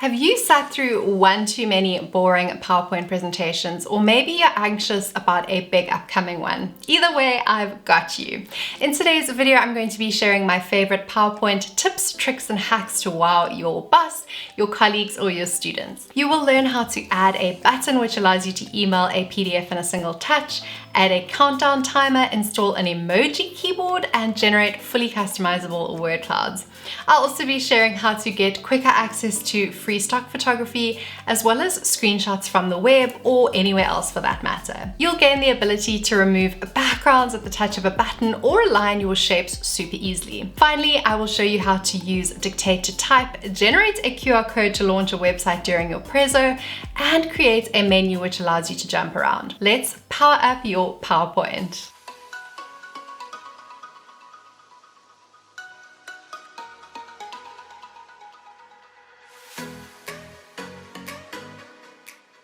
Have you sat through one too many boring PowerPoint presentations, or maybe you're anxious about a big upcoming one? Either way, I've got you. In today's video, I'm going to be sharing my favorite PowerPoint tips, tricks, and hacks to wow your boss, your colleagues, or your students. You will learn how to add a button which allows you to email a PDF in a single touch, add a countdown timer, install an emoji keyboard, and generate fully customizable word clouds. I'll also be sharing how to get quicker access to free stock photography, as well as screenshots from the web or anywhere else for that matter. You'll gain the ability to remove backgrounds at the touch of a button or align your shapes super easily. Finally, I will show you how to use dictate to type, generate a QR code to launch a website during your Preso, and create a menu which allows you to jump around. Let's power up your PowerPoint.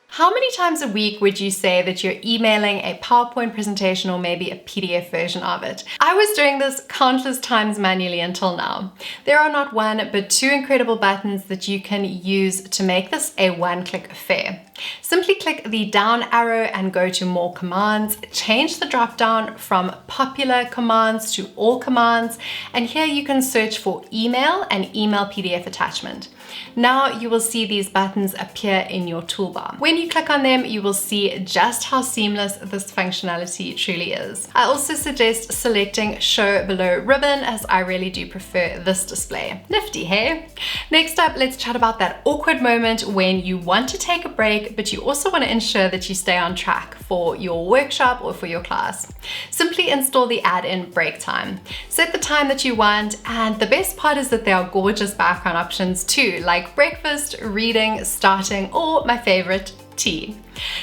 How many times a week would you say that you're emailing a PowerPoint presentation or maybe a PDF version of it? I was doing this countless times manually until now. There are not one, but two incredible buttons that you can use to make this a one-click affair. Simply click the down arrow and go to More Commands, change the drop-down from Popular Commands to All Commands, and here you can search for Email and Email PDF Attachment. Now you will see these buttons appear in your toolbar. When you click on them, you will see just how seamless this functionality truly is. I also suggest selecting Show Below Ribbon, as I really do prefer this display. Nifty, hey? Next up, let's chat about that awkward moment when you want to take a break, but you also want to ensure that you stay on track for your workshop or for your class. Simply install the add-in break time. Set the time that you want, and the best part is that there are gorgeous background options too, like breakfast, reading, starting, or my favorite, tea.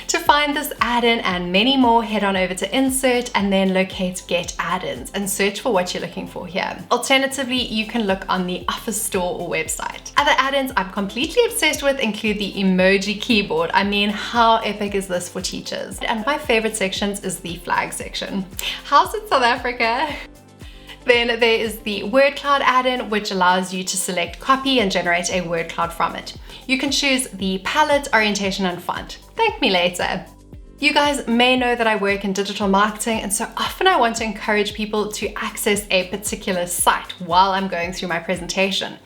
To find this add-in and many more, head on over to Insert and then locate Get Add-ins and search for what you're looking for here. Alternatively, you can look on the Office store or website. Other add-ins I'm completely obsessed with include the emoji keyboard. I mean, how epic is this for teachers? And my favorite sections is the flag section. How's it, South Africa? Then there is the word cloud add-in, which allows you to select copy and generate a word cloud from it. You can choose the palette, orientation, and font. Thank me later. You guys may know that I work in digital marketing, and so often I want to encourage people to access a particular site while I'm going through my presentation.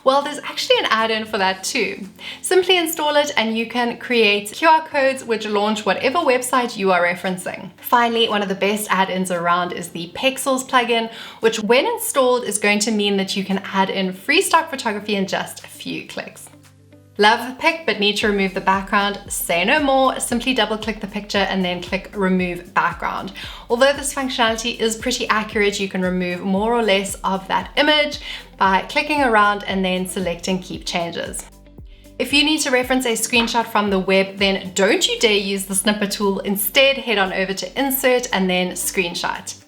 Well, there's actually an add-in for that too. Simply install it and you can create QR codes which launch whatever website you are referencing. Finally, one of the best add-ins around is the Pexels plugin, which when installed is going to mean that you can add in free stock photography in just a few clicks. Love the pic, but need to remove the background? Say no more. Simply double click the picture and then click Remove Background. Although this functionality is pretty accurate, you can remove more or less of that image by clicking around and then selecting Keep Changes. If you need to reference a screenshot from the web, then don't you dare use the snipper tool. Instead, head on over to Insert and then Screenshot.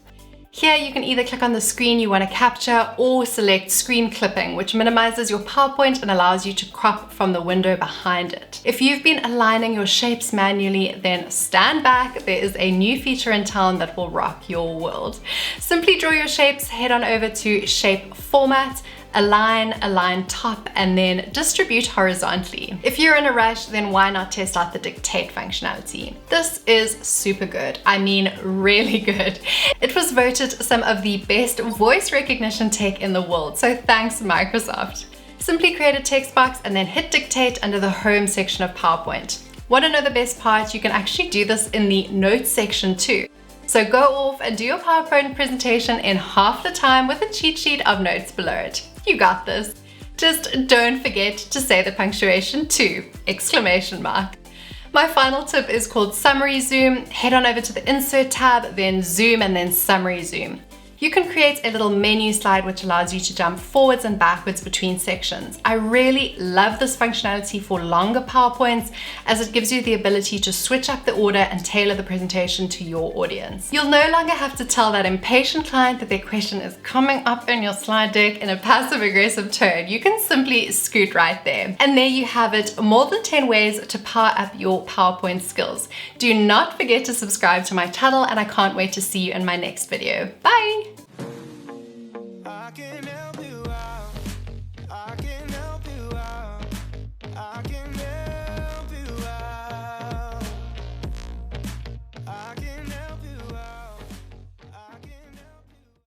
Here you can either click on the screen you want to capture or select screen clipping, which minimizes your PowerPoint and allows you to crop from the window behind it. If you've been aligning your shapes manually, then stand back. There is a new feature in town that will rock your world. Simply draw your shapes, head on over to Shape Format, align top, and then distribute horizontally. If you're in a rush, then why not test out the dictate functionality? This is super good. I mean, really good. It was voted some of the best voice recognition tech in the world, so thanks Microsoft. Simply create a text box and then hit dictate under the home section of PowerPoint. Want to know the best part? You can actually do this in the notes section too. So go off and do your PowerPoint presentation in half the time with a cheat sheet of notes below it. You got this. Just don't forget to say the punctuation too! Exclamation mark. My final tip is called Summary Zoom. Head on over to the Insert tab, then Zoom, and then Summary Zoom. You can create a little menu slide which allows you to jump forwards and backwards between sections. I really love this functionality for longer PowerPoints, as it gives you the ability to switch up the order and tailor the presentation to your audience. You'll no longer have to tell that impatient client that their question is coming up in your slide deck in a passive-aggressive tone. You can simply scoot right there. And there you have it, more than 10 ways to power up your PowerPoint skills. Do not forget to subscribe to my channel, and I can't wait to see you in my next video. Bye! I can